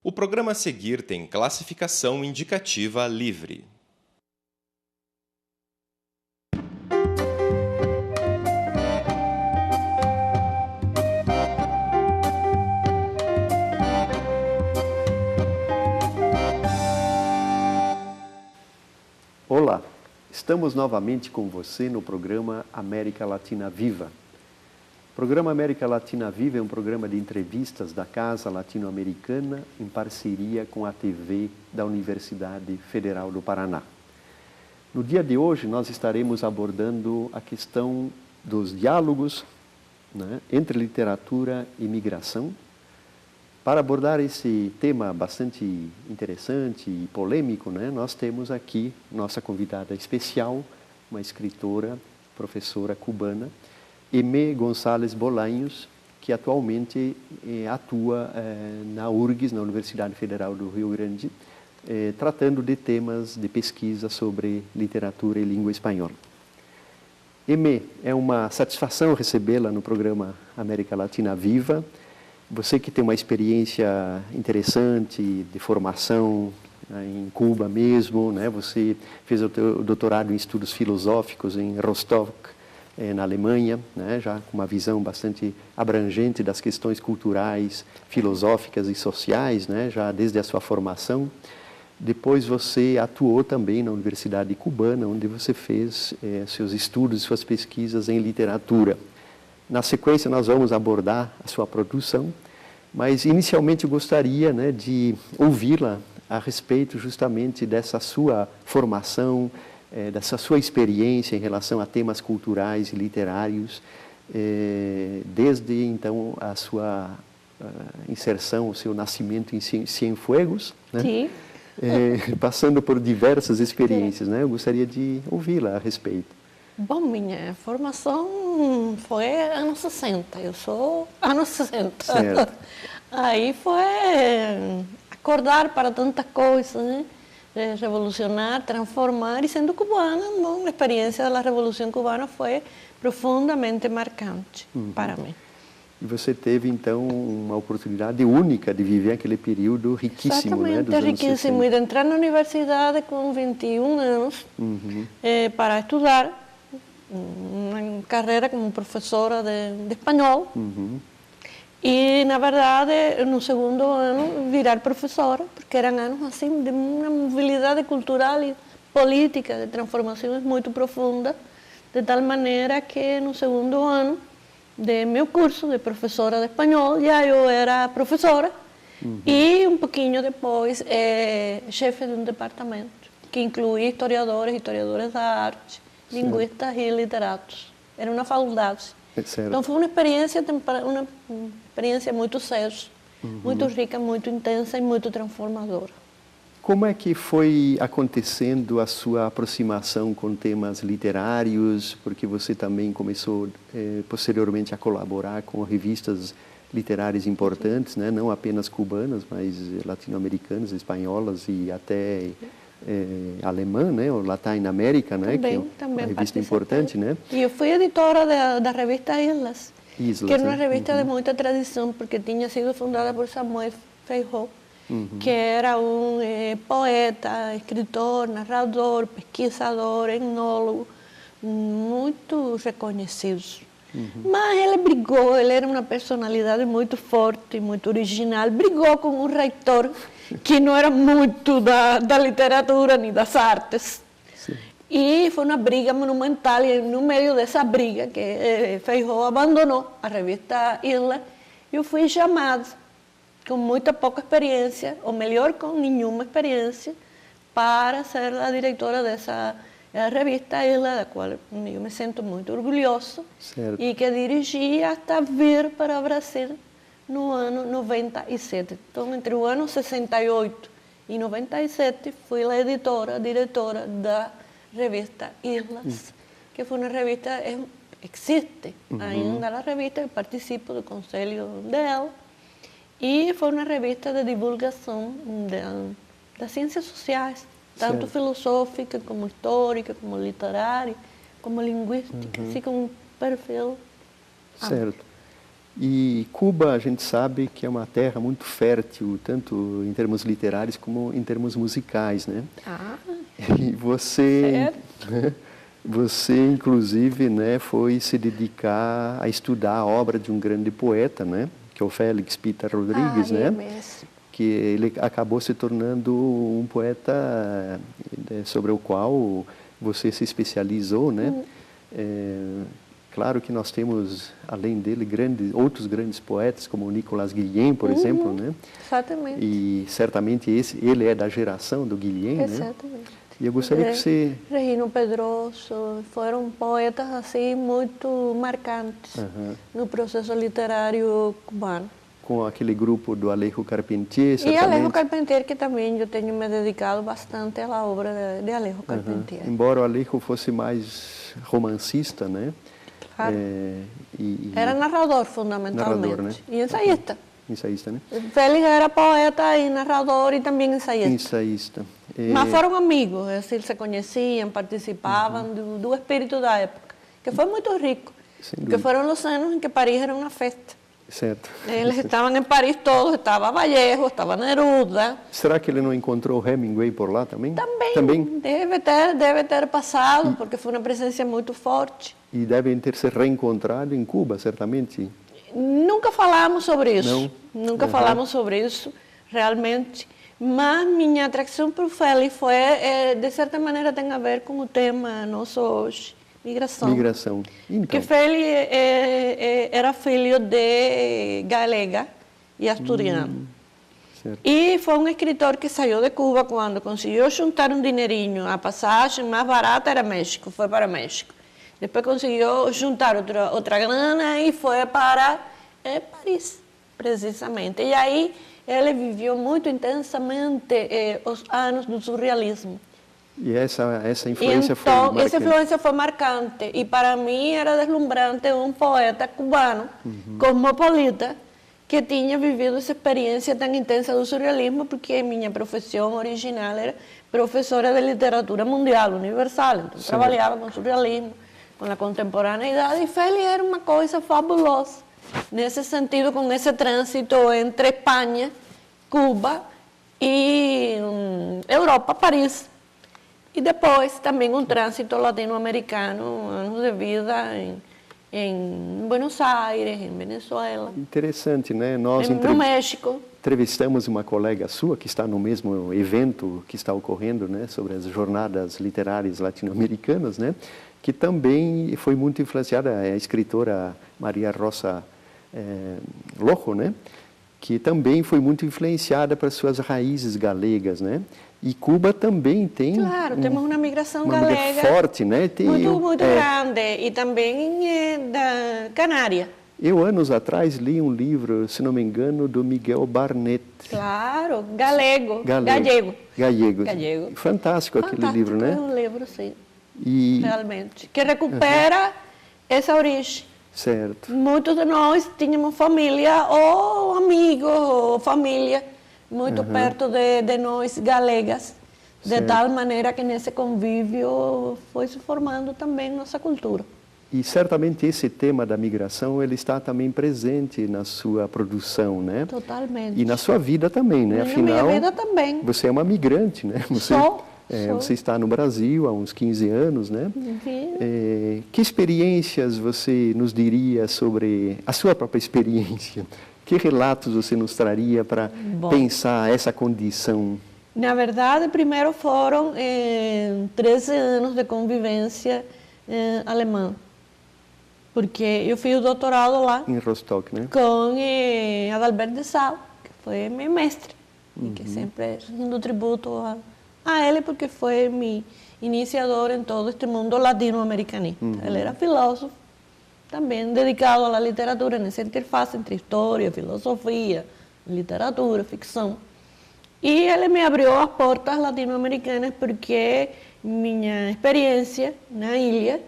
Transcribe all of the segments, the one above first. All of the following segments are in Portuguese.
O programa a seguir tem classificação indicativa livre. Olá, estamos novamente com você no programa América Latina Viva. O programa América Latina Viva é um programa de entrevistas da Casa Latino-Americana em parceria com a TV da Universidade Federal do Paraná. No dia de hoje, nós estaremos abordando a questão dos diálogos, entre literatura e migração. Para abordar esse tema bastante interessante e polêmico, nós temos aqui nossa convidada especial, uma escritora, professora cubana, Aimée González Bolanhos, que atualmente atua na URGS, na Universidade Federal do Rio Grande, tratando de temas de pesquisa sobre literatura e língua espanhola. Aimée, é uma satisfação recebê-la no programa América Latina Viva. Você que tem uma experiência interessante de formação em Cuba mesmo, você fez o doutorado em estudos filosóficos em Rostock, na Alemanha, já com uma visão bastante abrangente das questões culturais, filosóficas e sociais, já desde a sua formação. Depois você atuou também na Universidade Cubana, onde você fez seus estudos, suas pesquisas em literatura. Na sequência, nós vamos abordar a sua produção, mas inicialmente eu gostaria de ouvi-la a respeito justamente dessa sua formação, dessa sua experiência em relação a temas culturais e literários, desde então a sua inserção, o seu nascimento em Cienfuegos, Sim. Passando por diversas experiências. Eu gostaria de ouvi-la a respeito. Bom, minha formação foi anos 60, eu sou anos 60. Certo. Aí foi acordar para tanta coisa, revolucionar, transformar, e sendo cubana, a experiência da Revolução Cubana foi profundamente marcante para mim. E você teve, então, uma oportunidade única de viver aquele período riquíssimo, Exatamente, dos anos riquíssimo. 60. E de entrar na universidade com 21 anos para estudar uma carreira como professora de espanhol. E, na verdade, no segundo ano, virar professora, porque eram anos assim de uma mobilidade cultural e política, de transformações muito profundas, de tal maneira que no segundo ano de meu curso de professora de espanhol, já eu era professora e um pouquinho depois chefe de um departamento que incluía historiadores, historiadoras da arte, linguistas e literatos. Era uma faculdade. Certo. Então foi uma experiência muito séria, muito rica, muito intensa e muito transformadora. Como é que foi acontecendo a sua aproximação com temas literários? Porque você também começou posteriormente a colaborar com revistas literárias importantes, não apenas cubanas, mas latino-americanas, espanholas e até alemã, o Latin America, Também, que é uma revista importante, E eu fui editora da revista Islas, Islas, que era uma revista de muita tradição, porque tinha sido fundada por Samuel Feijó, que era um poeta, escritor, narrador, pesquisador, etnólogo, muito reconhecido. Mas ele brigou, ele era uma personalidade muito forte, muito original, brigou com um reitor que não era muito da literatura nem das artes. Sim. E foi uma briga monumental, e no meio dessa briga que Feijó abandonou a revista Islas, eu fui chamada com muita pouca experiência, ou melhor, com nenhuma experiência, para ser a diretora dessa revista Islas, da qual eu me sinto muito orgulhosa, Certo. e que dirigi até vir para o Brasil no ano 97. Então, entre o ano 68 e 97, fui a editora, a diretora da revista Islas, que foi uma revista, existe ainda a revista, eu participo do conselho dela, e foi uma revista de divulgação das ciências sociais, tanto filosófica, como histórica, como literária, como linguística, assim como um perfil amplo. Certo. E Cuba, a gente sabe que é uma terra muito fértil, tanto em termos literários como em termos musicais, né? Ah, E você inclusive, né, foi se dedicar a estudar a obra de um grande poeta, né, que é o Félix Peter Rodrigues, né? mesmo. Que ele acabou se tornando um poeta sobre o qual você se especializou, né? Claro que nós temos, além dele, outros grandes poetas, como o Nicolas Guilhem, por exemplo, né? Exatamente. E certamente ele é da geração do Guilhem, né? Exatamente. E eu gostaria que você... Regino Pedroso, foram poetas assim muito marcantes no processo literário cubano. Com aquele grupo do Alejo Carpentier, E certamente. Alejo Carpentier, que também eu tenho me dedicado bastante à obra de Alejo Carpentier. Embora o Alejo fosse mais romancista, né? Claro. Era narrador, fundamentalmente. Narrador, né? E ensaísta. Ensaísta, né? Félix era poeta e narrador e também ensaísta. Ensaísta. Mas foram amigos, assim, se conheciam, participavam do espírito da época, que foi muito rico. Porque foram os anos em que Paris era uma festa. Certo. Eles estavam em Paris todos, estava Vallejo, estava Neruda. Será que ele não encontrou Hemingway por lá também? Também. Deve ter passado, porque foi uma presença muito forte. E devem ter se reencontrado em Cuba, certamente. Nunca falamos sobre isso. Não? Nunca falamos sobre isso, realmente. Mas minha atração por Félix foi, de certa maneira, tem a ver com o tema nosso hoje, migração. Migração. Então. Porque Félix era filho de galega e asturiano. Certo. E foi um escritor que saiu de Cuba quando conseguiu juntar um dinheirinho. A passagem mais barata era México, foi para México. Depois conseguiu juntar outra grana e foi para Paris, precisamente. E aí ele viveu muito intensamente os anos do surrealismo. E essa influência foi Então, marcante. essa influência foi marcante. E para mim era deslumbrante um poeta cubano, cosmopolita, que tinha vivido essa experiência tão intensa do surrealismo, porque minha profissão original era professora de literatura mundial, universal. Então, trabalhava com surrealismo, com a contemporaneidade, e Félix era uma coisa fabulosa. Nesse sentido, com esse trânsito entre Espanha, Cuba e Europa, Paris. E depois também um trânsito latino-americano, anos de vida em Buenos Aires, em Venezuela. Interessante, né? Nós no México. Entrevistamos uma colega sua que está no mesmo evento que está ocorrendo, né, sobre as jornadas literárias latino-americanas, né, que também foi muito influenciada, a escritora Maria Rosa Lojo, né, que também foi muito influenciada para suas raízes galegas, né. E Cuba também tem... Claro, temos uma migração galega forte, né? Tem, muito grande, e também da Canária. Eu, anos atrás, li um livro, se não me engano, do Miguel Barnett. Claro, gallego. Fantástico aquele livro, né? É um livro, sim, e... realmente, que recupera essa origem. Certo. Muitos de nós tínhamos família, ou amigos, ou família, muito perto de nós, galegas, de tal maneira que nesse convívio foi se formando também nossa cultura. E certamente esse tema da migração, ele está também presente na sua produção, né? Totalmente. E na sua vida também, né? Afinal, na minha vida também. Você é uma migrante, né? Sou. Você está no Brasil há uns 15 anos, né? Que experiências você nos diria sobre a sua própria experiência? Que relatos você nos traria para pensar essa condição? Na verdade, primeiro foram 13 anos de convivência alemã, porque eu fiz o doutorado lá. Em Rostock, né? Com Adalberto de Sá, que foi meu mestre, e que sempre rindo tributo a ele, porque foi meu iniciador em todo este mundo latino-americanista. Ele era filósofo, também dedicado à literatura, nessa interface entre história, filosofia, literatura, ficção. E ele me abriu as portas latino-americanas porque minha experiência na ilha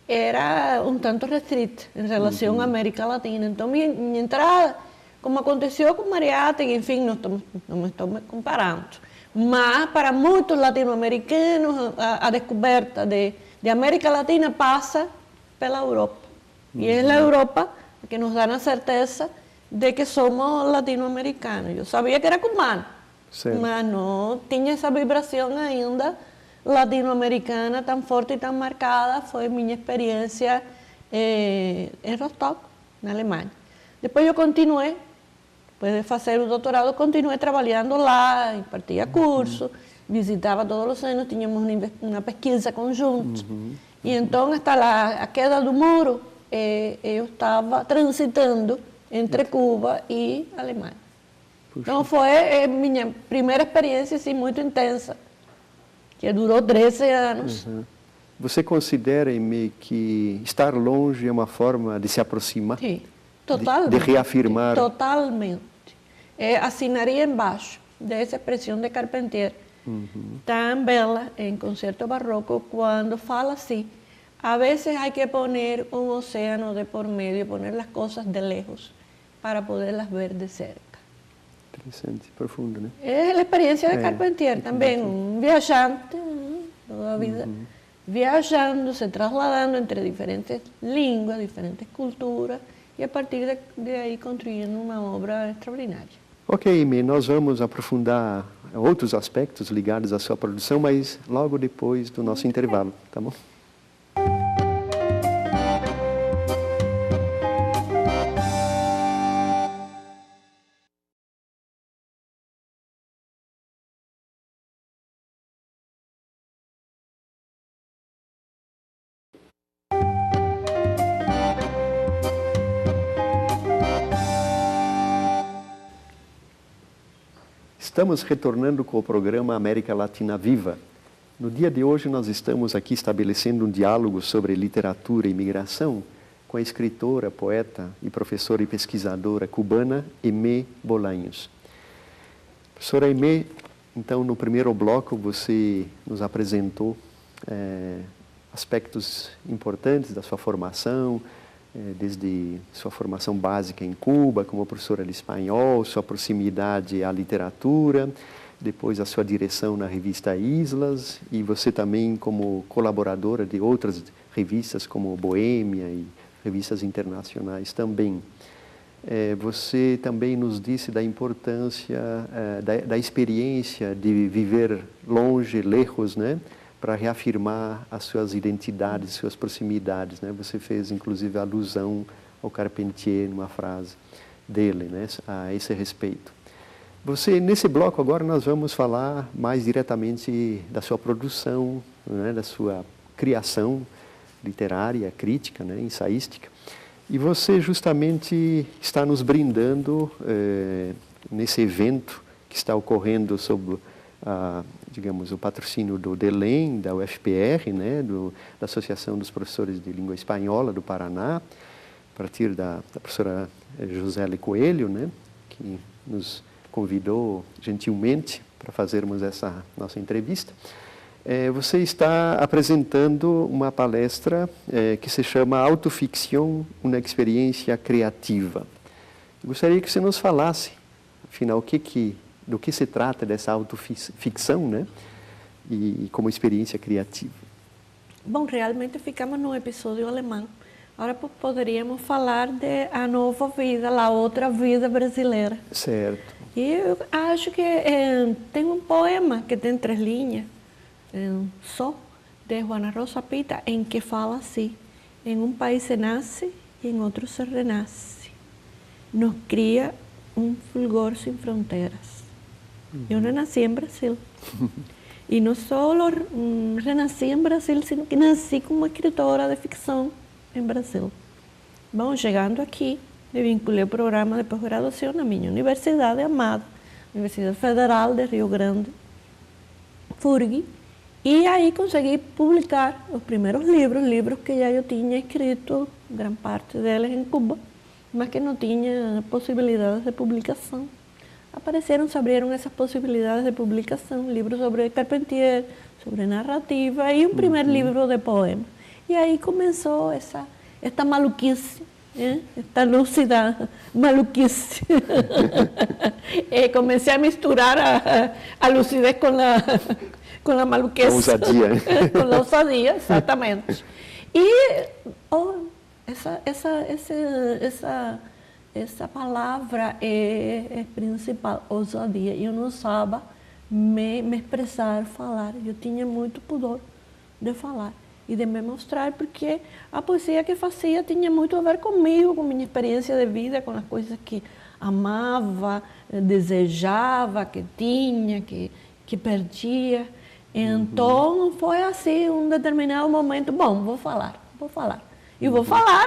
era um tanto restrita em relação à América Latina. Então, minha entrada, como aconteceu com Mariátegui, enfim, não me estou comparando, mas para muitos latino-americanos, a descoberta de América Latina passa pela Europa. E é na Europa que nos dão a certeza de que somos latino-americanos. Eu sabia que era cubano, mas não tinha essa vibração ainda latino-americana tão forte e tão marcada. Foi minha experiência em Rostock, na Alemanha. Depois eu continuei, depois de fazer o doutorado, continuei trabalhando lá, impartia curso, visitava todos os anos, tínhamos uma pesquisa conjunta. E então, hasta a queda do muro, eu estava transitando entre Cuba e Alemanha. Então, foi minha primeira experiência assim, muito intensa, que durou 13 anos. Você considera, Aimee, que estar longe é uma forma de se aproximar? Sim, totalmente. De reafirmar? Totalmente. Assinaria embaixo dessa expressão de Carpentier, tão bela em Concerto Barroco, quando fala assim: a vezes hay que poner un océano de por medio, poner las cosas de lejos para poderlas ver de cerca. Interessante, profundo, né? É a experiência de Carpentier também, um viajante, toda a vida, viajando, se trasladando entre diferentes línguas, diferentes culturas, e a partir de aí construindo uma obra extraordinária. Ok, Aimee, nós vamos aprofundar outros aspectos ligados à sua produção, mas logo depois do nosso intervalo, tá bom? Estamos retornando com o programa América Latina Viva. No dia de hoje nós estamos aqui estabelecendo um diálogo sobre literatura e imigração com a escritora, poeta e professora e pesquisadora cubana Aimee Bolaños. Professora Aimee, então no primeiro bloco você nos apresentou aspectos importantes da sua formação, desde sua formação básica em Cuba, como professora de espanhol, sua proximidade à literatura, depois a sua direção na revista Islas, e você também como colaboradora de outras revistas como Boêmia e revistas internacionais também. Você também nos disse da importância da experiência de viver longe, lejos, né? Para reafirmar as suas identidades, suas proximidades, né? Você fez, inclusive, alusão ao Carpentier numa frase dele, né? A esse respeito. Nesse bloco agora, nós vamos falar mais diretamente da sua produção, né? Da sua criação literária, crítica, né? Ensaística. E você justamente está nos brindando nesse evento que está ocorrendo sob digamos, o patrocínio do DELEM, da UFPR, né, da Associação dos Professores de Língua Espanhola do Paraná, a partir da professora Josele Coelho, né, que nos convidou gentilmente para fazermos essa nossa entrevista. Você está apresentando uma palestra que se chama Autoficção, uma experiência criativa. Eu gostaria que você nos falasse, afinal, do que se trata dessa autoficção, né? E como experiência criativa. Bom, realmente ficamos no episódio alemão. Agora poderíamos falar de a nova vida, a outra vida brasileira. Certo. E eu acho que tem um poema que tem 3 linhas, só, de Juana Rosa Pita, em que fala assim: em um país se nasce e em outro se renasce. Nos cria um fulgor sem fronteiras. Eu não nasci em Brasil. E não só renasci em Brasil, sino que nasci como escritora de ficção em Brasil. Bom, chegando aqui, me vinculei ao programa de pós-graduação na minha universidade amada, Universidade Federal de Rio Grande, FURG, e aí consegui publicar os primeiros livros que já eu tinha escrito, grande parte deles em Cuba, mas que não tinha possibilidades de publicação. Se abriram essas possibilidades de publicação, livros sobre Carpentier, sobre narrativa e um primeiro livro de poema. E aí começou esta maluquice, esta lúcida maluquice. Comecei a misturar a lucidez com a maluquice. Com ousadia. Com a ousadia, exatamente. E Essa palavra é principal, ousadia. Eu não sabia me expressar, falar. Eu tinha muito pudor de falar e de me mostrar, porque a poesia que fazia tinha muito a ver comigo, com minha experiência de vida, com as coisas que amava, desejava, que tinha, que perdia. Então, foi assim, um determinado momento, bom, vou falar. E vou falar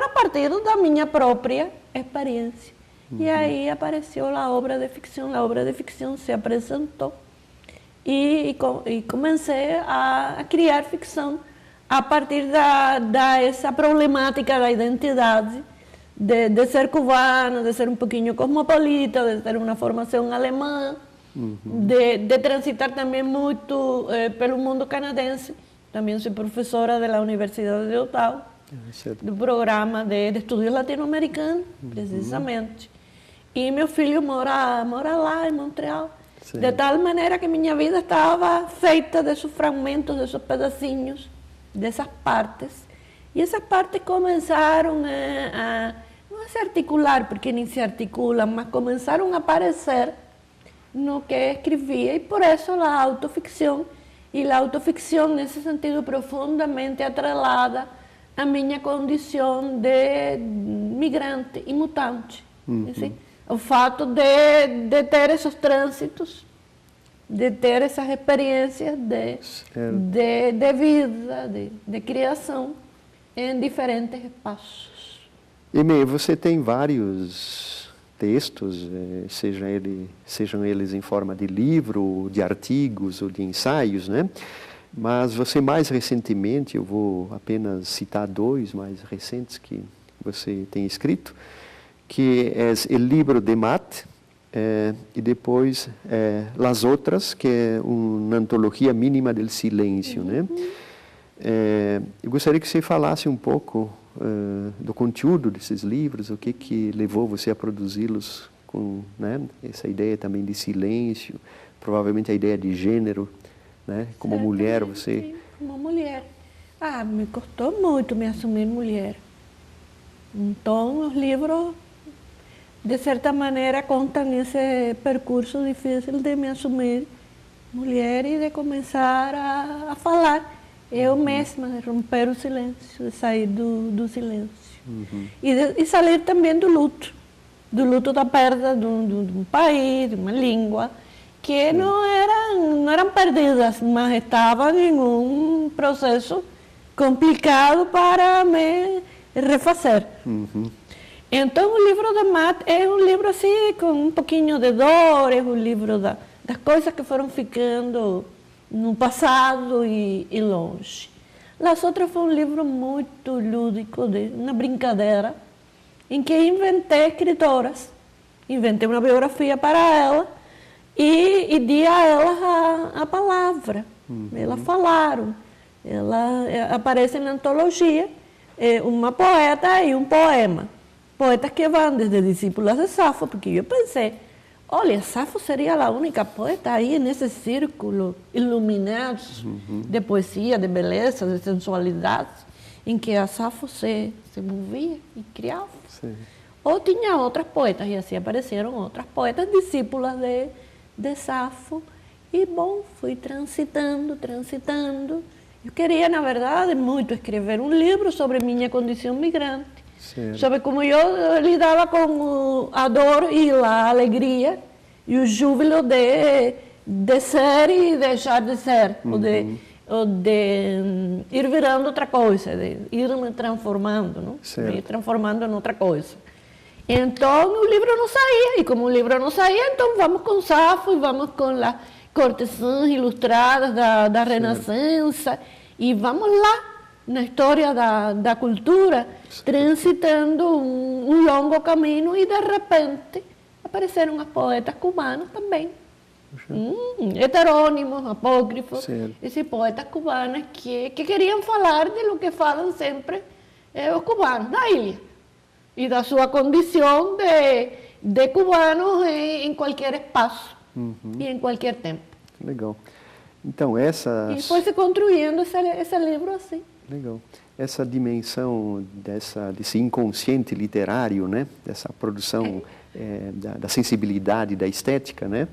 a partir da minha própria experiência. E aí apareceu a obra de ficção se apresentou e comecei a criar ficção a partir dessa problemática da identidade, de ser cubano, de ser um pouquinho cosmopolita, de ter uma formação alemã, de transitar também muito pelo mundo canadense. Também sou professora da Universidade de Ottawa, do programa de estudos latino-americanos, precisamente. E meu filho mora lá em Montreal. Sim. De tal maneira que minha vida estava feita desses fragmentos, desses pedacinhos, dessas partes. E essas partes começaram não a se articular, porque nem se articulam, mas começaram a aparecer no que escrevia. E por isso a autoficção. E a autoficção, nesse sentido, profundamente atrelada à minha condição de migrante e mutante. Assim? O fato de ter esses trânsitos, de ter essas experiências de vida, de criação em diferentes espaços. Eme, você tem vários textos, sejam eles em forma de livro, de artigos ou de ensaios, né? Mas você mais recentemente, eu vou apenas citar 2 mais recentes que você tem escrito, que é o livro de Matt e depois Las Outras, que é uma antologia mínima do silêncio, né? Eu gostaria que você falasse um pouco do conteúdo desses livros, o que levou você a produzi-los com, né, essa ideia também de silêncio, provavelmente a ideia de gênero, né? Como mulher, você... Como mulher. Me custou muito me assumir mulher. Então, os livros, de certa maneira, contam esse percurso difícil de me assumir mulher e de começar a falar. Eu mesma, de romper o silêncio, de sair do silêncio. E sair também do luto da perda de um país, de uma língua, que não eram perdidas, mas estavam em um processo complicado para me refazer. Então, o livro de Matt é um livro assim, com um pouquinho de dor, é um livro das coisas que foram ficando no passado e longe. Las Outras foi um livro muito lúdico, uma brincadeira, em que inventei escritoras, inventei uma biografia para ela e di a elas a palavra. Elas falaram, aparece na antologia uma poeta e um poema. Poetas que vão desde discípulas de Safo, porque eu pensei, olha, Safo seria a única poeta aí nesse círculo iluminado de poesia, de beleza, de sensualidade, em que a Safo se movia e criava. Sim. Ou tinha outras poetas, e assim apareceram outras poetas discípulas de Safo. E, bom, fui transitando. Eu queria, na verdade, muito escrever um livro sobre minha condição migrante. Certo. Sobre como eu lidava com a dor e a alegria e o júbilo de ser e deixar de ser, ou de ir virando outra coisa, de ir me transformando, não? Me ir transformando em outra coisa. Então o livro não saía, e como o livro não saía, então vamos com Safo e vamos com as cortesãs ilustradas da Renascença, e vamos lá na história da cultura, transitando um longo caminho, e de repente apareceram as poetas cubanas também. Heterônimos, apócrifos, esses poetas cubanos que queriam falar de lo que falam sempre os cubanos da ilha e da sua condição de cubanos em qualquer espaço e em qualquer tempo. Legal. Então, essa... E foi se construindo esse livro assim. Legal. essa dimensão desse inconsciente literário, né? Dessa produção da sensibilidade, da estética, né?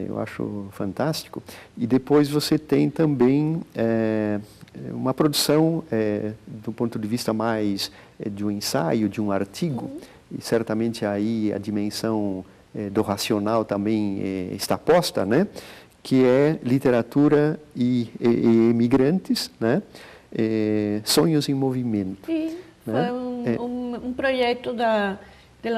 Eu acho fantástico. E depois você tem também uma produção do ponto de vista mais de um ensaio, de um artigo, e certamente aí a dimensão do racional também está posta, né? Que é literatura e imigrantes, né? Sonhos em movimento. Sim, né? foi um projeto da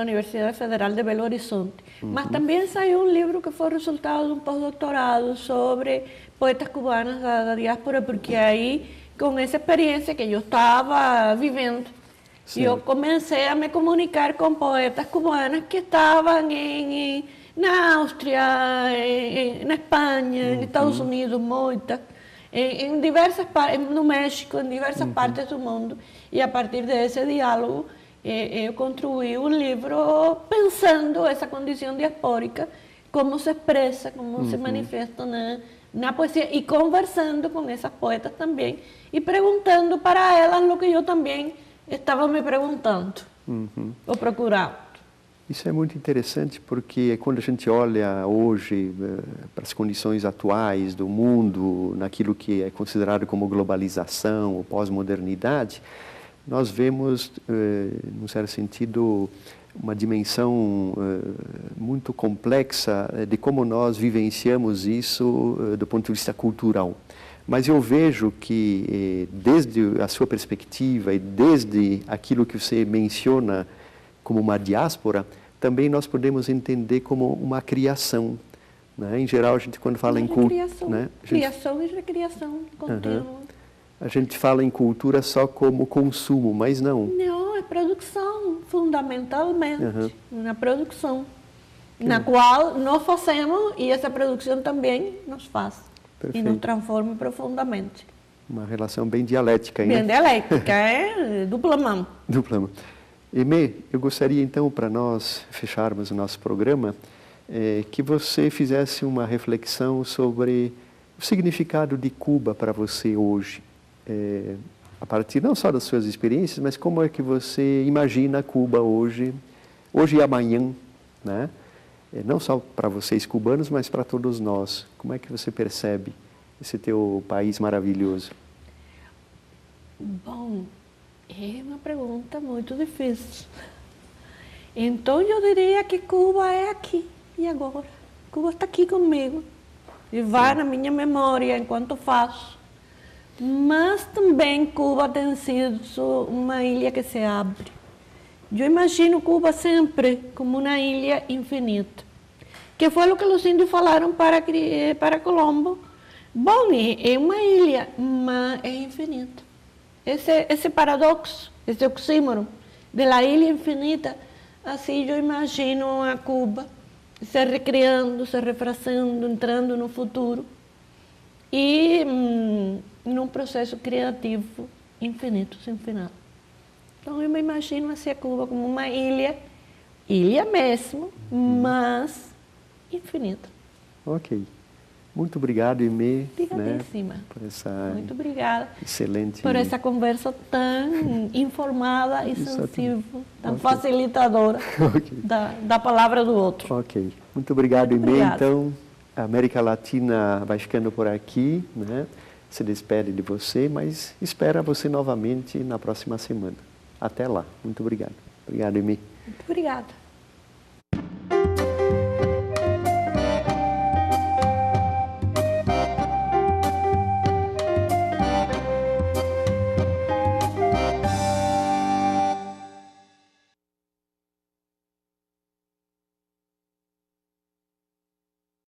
Universidade Federal de Belo Horizonte. Mas também saiu um livro que foi resultado de um pós-doutorado sobre poetas cubanas da diáspora, porque aí, com essa experiência que eu estava vivendo, eu comecei a me comunicar com poetas cubanas que estavam na Áustria, na Espanha, nos Estados Unidos, muitas, em diversas partes, no México, em diversas partes do mundo. E a partir desse diálogo, eu construí um livro pensando essa condição diaspórica, como se expressa, como se manifesta na poesia, e conversando com essas poetas também, e perguntando para elas o que eu também estava me perguntando, ou procurando. Isso é muito interessante porque quando a gente olha hoje para as condições atuais do mundo, naquilo que é considerado como globalização ou pós-modernidade, nós vemos, num certo sentido, uma dimensão muito complexa de como nós vivenciamos isso do ponto de vista cultural. Mas eu vejo que, desde a sua perspectiva e desde aquilo que você menciona como uma diáspora, também nós podemos entender como uma criação. Né? Em geral, a gente quando fala em cultura... Né? Criação e recriação contínua. A gente fala em cultura só como consumo, mas não. Não, é produção, fundamentalmente, na produção, na qual nós fazemos e essa produção também nos faz. Perfeito. E nos transforma profundamente. Uma relação bem dialética. Bem dialética, dupla mão. Dupla mão. Emê, eu gostaria então, para nós fecharmos o nosso programa, que você fizesse uma reflexão sobre o significado de Cuba para você hoje. A partir não só das suas experiências, mas como é que você imagina Cuba hoje e amanhã, né? Não só para vocês cubanos, mas para todos nós. Como é que você percebe esse teu país maravilhoso? Bom, é uma pergunta muito difícil. Então, eu diria que Cuba é aqui e agora. Cuba está aqui comigo e vai na minha memória enquanto faço. Mas também Cuba tem sido uma ilha que se abre. Eu imagino Cuba sempre como uma ilha infinita, que foi o que os índios falaram para Colombo. Bom, é uma ilha, mas é infinita. Esse paradoxo, esse oxímoron da ilha infinita, assim eu imagino a Cuba se recriando, se refazendo, entrando no futuro e num processo criativo infinito, sem final. Então, eu me imagino assim a Cuba como uma ilha mesmo, mas infinita. Ok. Muito obrigado, Emê, Obrigadíssima. por essa Muito obrigada excelente... por essa conversa tão informada e sensível, tão facilitadora da palavra do outro. Ok. Muito obrigado, Muito Emê. obrigada. Então, a América Latina vai ficando por aqui, né? Se despede de você, mas espera você novamente na próxima semana. Até lá. Muito obrigado. Obrigado, Emê. Muito obrigada.